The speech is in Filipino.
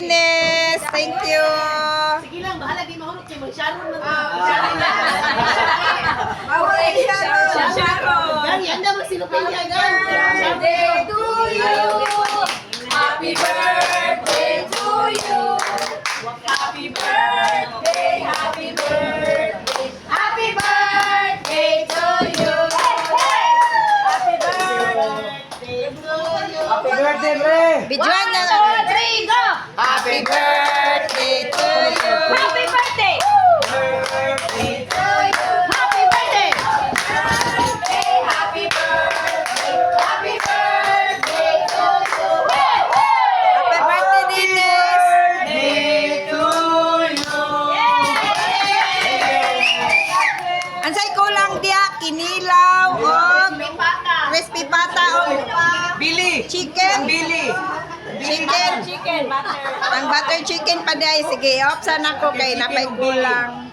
Dennis. Thank you. Sige lang, bahala di mahulog kay mag-sharon man. Sharon. Gan, yan daw magsilupin niya, gan. Birthday to you. Happy birthday to you. Happy birthday, happy birthday. Happy birthday to you. Happy birthday to you. Happy birthday, pre! Bidjuan na lang. 1, 2, 3, go! Happy birthday to you. Happy birthday! Birthday to you. Happy birthday! Happy birthday! Happy birthday to you. Happy birthday, Dennis! Birthday to you! Ansay kulang dia kinilaw o crispy pata o Billy! chicken. Billy! Chicken. Ang butter chicken pa day. Sige, opsan ako kay napay kulang.